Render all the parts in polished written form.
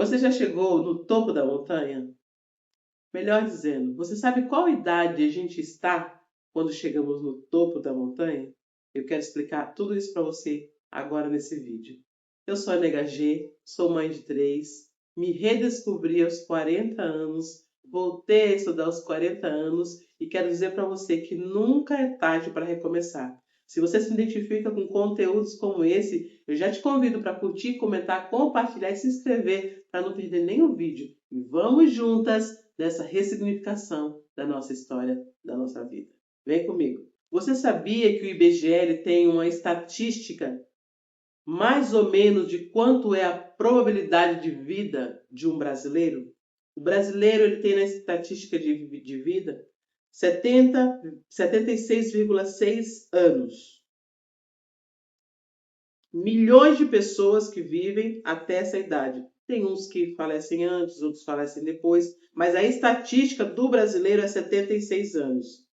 Você já chegou no topo da montanha? Melhor dizendo, você sabe qual idade a gente está quando chegamos no topo da montanha? Eu quero explicar tudo isso para você agora nesse vídeo. Eu sou a Nega G, sou mãe de 3, me redescobri aos 40 anos, voltei a estudar aos 40 anos e quero dizer para você que nunca é tarde para recomeçar. Se você se identifica com conteúdos como esse, eu já te convido para curtir, comentar, compartilhar e se inscrever para não perder nenhum vídeo. E vamos juntas nessa ressignificação da nossa história, da nossa vida. Vem comigo. Você sabia que o IBGE tem uma estatística mais ou menos de quanto é a probabilidade de vida de um brasileiro? O brasileiro ele tem na estatística de vida 76,6 anos. Milhões de pessoas que vivem até essa idade. Tem uns que falecem antes, outros falecem depois, mas a estatística do brasileiro é 76 anos.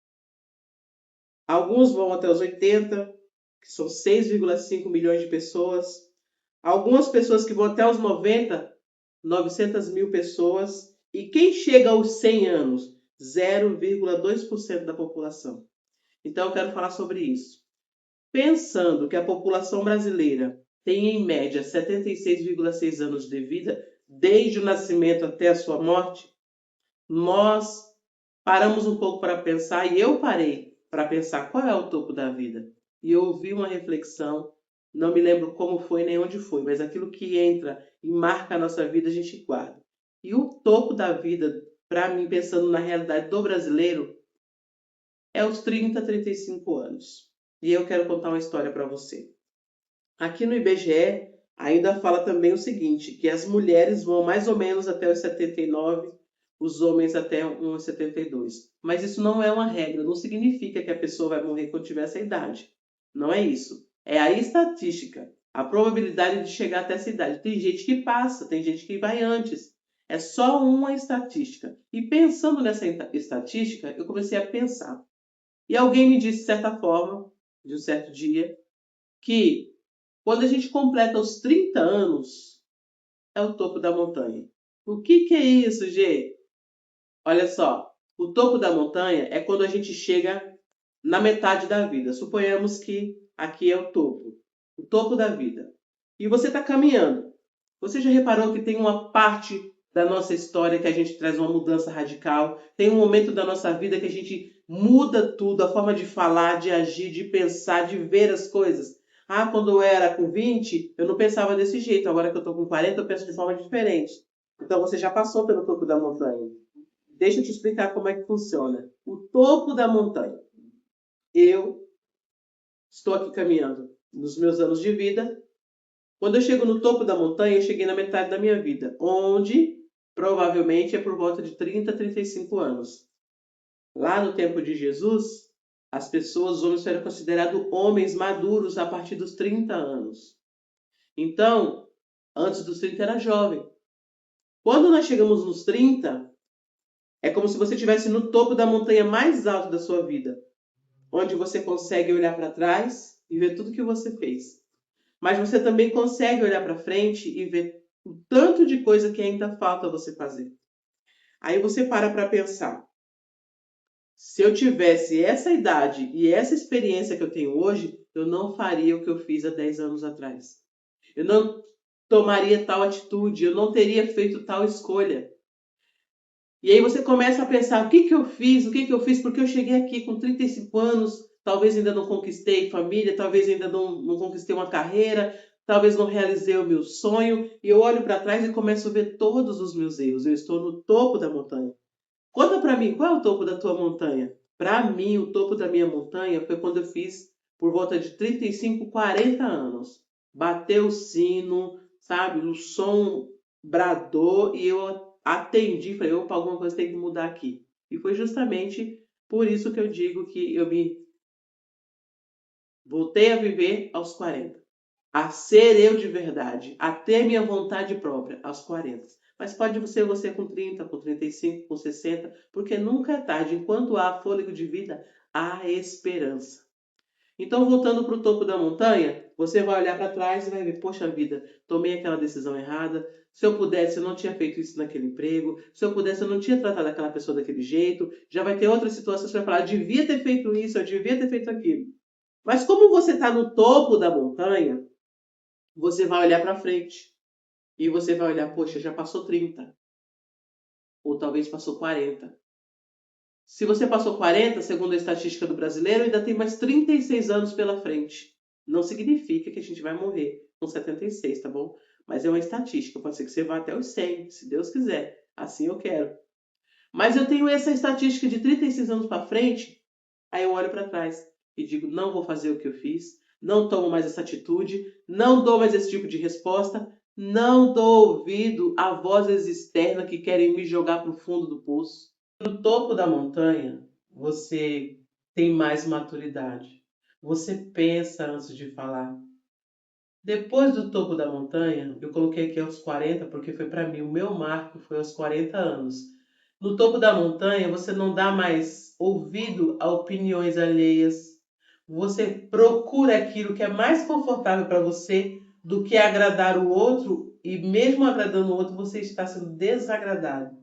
Alguns vão até os 80, que são 6,5 milhões de pessoas. Algumas pessoas que vão até os 90, 900 mil pessoas. E quem chega aos 100 anos? 0,2% da população. Então eu quero falar sobre isso. Pensando que a população brasileira tem em média 76,6 anos de vida, desde o nascimento até a sua morte, nós paramos um pouco para pensar, e eu parei para pensar qual é o topo da vida. E eu ouvi uma reflexão, não me lembro como foi nem onde foi, mas aquilo que entra e marca a nossa vida a gente guarda. E o topo da vida, para mim, pensando na realidade do brasileiro, é os 30, 35 anos. E eu quero contar uma história para você. Aqui no IBGE ainda fala também o seguinte, que as mulheres vão mais ou menos até os 79, os homens até uns 72. Mas isso não é uma regra, não significa que a pessoa vai morrer quando tiver essa idade. Não é isso. É a estatística, a probabilidade de chegar até essa idade. Tem gente que passa, tem gente que vai antes. É só uma estatística. E pensando nessa estatística, eu comecei a pensar. E alguém me disse, de certa forma, de um certo dia, que quando a gente completa os 30 anos, é o topo da montanha. O que é isso, Gê? Olha só, o topo da montanha é quando a gente chega na metade da vida. Suponhamos que aqui é o topo da vida. E você está caminhando. Você já reparou que tem uma parte da nossa história que a gente traz uma mudança radical? Tem um momento da nossa vida que a gente muda tudo, a forma de falar, de agir, de pensar, de ver as coisas. Ah, quando eu era com 20, eu não pensava desse jeito. Agora que eu estou com 40, eu penso de forma diferente. Então você já passou pelo topo da montanha. Deixa eu te explicar como é que funciona. O topo da montanha. Eu estou aqui caminhando nos meus anos de vida. Quando eu chego no topo da montanha, eu cheguei na metade da minha vida, onde provavelmente é por volta de 30 a 35 anos. Lá no tempo de Jesus, as pessoas, os homens eram considerados homens maduros a partir dos 30 anos. Então, antes dos 30 era jovem. Quando nós chegamos nos 30, é como se você estivesse no topo da montanha mais alta da sua vida, onde você consegue olhar para trás e ver tudo que você fez. Mas você também consegue olhar para frente e ver o tanto de coisa que ainda falta você fazer. Aí você para pensar. Se eu tivesse essa idade e essa experiência que eu tenho hoje, eu não faria o que eu fiz há 10 anos atrás. Eu não tomaria tal atitude, eu não teria feito tal escolha. E aí você começa a pensar, o que eu fiz, porque eu cheguei aqui com 35 anos, talvez ainda não conquistei família, talvez ainda não conquistei uma carreira, talvez não realizei o meu sonho, e eu olho para trás e começo a ver todos os meus erros. Eu estou no topo da montanha. Conta para mim, qual é o topo da tua montanha? Para mim, o topo da minha montanha foi quando eu fiz por volta de 35, 40 anos. Bateu o sino, sabe? O som bradou e eu atendi, falei, opa, alguma coisa tem que mudar aqui. E foi justamente por isso que eu digo que eu me voltei a viver aos 40. A ser eu de verdade, a ter minha vontade própria aos 40. Mas pode ser você com 30, com 35, com 60, porque nunca é tarde. Enquanto há fôlego de vida, há esperança. Então, voltando para o topo da montanha, você vai olhar para trás e vai ver, poxa vida, tomei aquela decisão errada, Se eu pudesse, eu não tinha feito isso naquele emprego. Se eu pudesse, eu não tinha tratado aquela pessoa daquele jeito. Já vai ter outras situações para falar, devia ter feito isso, eu devia ter feito aquilo. Mas como você está no topo da montanha, você vai olhar para frente. E você vai olhar, poxa, já passou 30. Ou talvez passou 40. Se você passou 40, segundo a estatística do brasileiro, ainda tem mais 36 anos pela frente. Não significa que a gente vai morrer com 76, tá bom? Mas é uma estatística. Pode ser que você vá até os 100, se Deus quiser. Assim eu quero. Mas eu tenho essa estatística de 36 anos para frente, aí eu olho para trás e digo, não vou fazer o que eu fiz, não tomo mais essa atitude, não dou mais esse tipo de resposta, não dou ouvido a vozes externas que querem me jogar para o fundo do poço. No topo da montanha, você tem mais maturidade. Você pensa antes de falar. Depois do topo da montanha, eu coloquei aqui aos 40, porque foi para mim, o meu marco foi aos 40 anos. No topo da montanha, você não dá mais ouvido a opiniões alheias. Você procura aquilo que é mais confortável para você do que agradar o outro, e mesmo agradando o outro, você está sendo desagradado.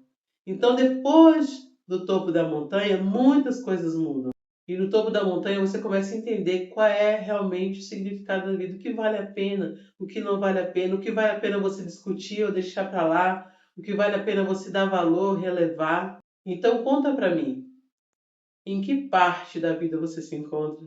Então, depois do topo da montanha, muitas coisas mudam. E no topo da montanha você começa a entender qual é realmente o significado da vida, o que vale a pena, o que não vale a pena, o que vale a pena você discutir ou deixar para lá, o que vale a pena você dar valor, relevar. Então conta para mim, em que parte da vida você se encontra?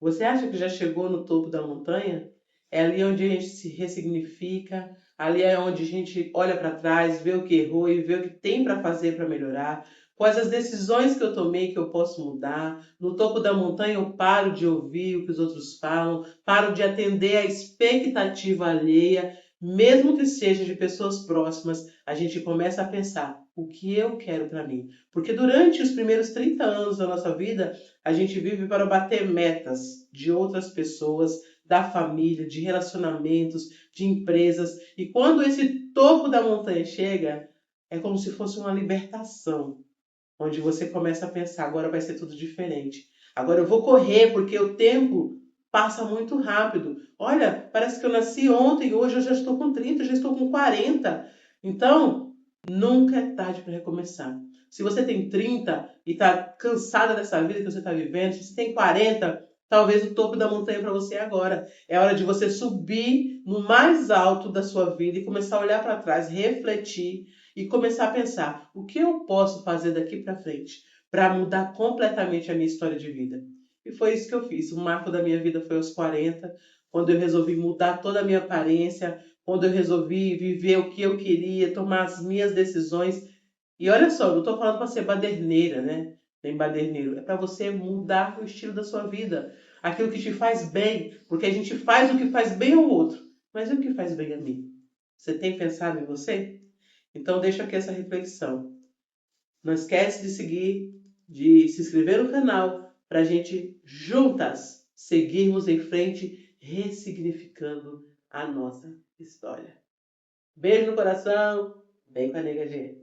Você acha que já chegou no topo da montanha? É ali onde a gente se ressignifica, ali é onde a gente olha para trás, vê o que errou e vê o que tem para fazer para melhorar. Quais as decisões que eu tomei que eu posso mudar? No topo da montanha eu paro de ouvir o que os outros falam, paro de atender a expectativa alheia, mesmo que seja de pessoas próximas, a gente começa a pensar o que eu quero para mim. Porque durante os primeiros 30 anos da nossa vida, a gente vive para bater metas de outras pessoas, da família, de relacionamentos, de empresas. E quando esse topo da montanha chega, é como se fosse uma libertação, onde você começa a pensar, agora vai ser tudo diferente. Agora eu vou correr porque o tempo passa muito rápido. Olha, parece que eu nasci ontem, hoje eu já estou com 30, já estou com 40. Então, nunca é tarde para recomeçar. Se você tem 30 e está cansada dessa vida que você está vivendo, se você tem 40, talvez o topo da montanha para você é agora. É hora de você subir no mais alto da sua vida e começar a olhar para trás, refletir e começar a pensar, o que eu posso fazer daqui para frente para mudar completamente a minha história de vida? E foi isso que eu fiz. O marco da minha vida foi aos 40, quando eu resolvi mudar toda a minha aparência, quando eu resolvi viver o que eu queria, tomar as minhas decisões. E olha só, eu não estou falando para ser baderneira, né? Nem baderneiro. É para você mudar o estilo da sua vida. Aquilo que te faz bem. Porque a gente faz o que faz bem ao outro. Mas e o que faz bem a mim? Você tem pensado em você? Então deixa aqui essa reflexão. Não esquece de seguir, de se inscrever no canal para a gente juntas seguirmos em frente, ressignificando a nossa história. Beijo no coração, vem com a Nega G.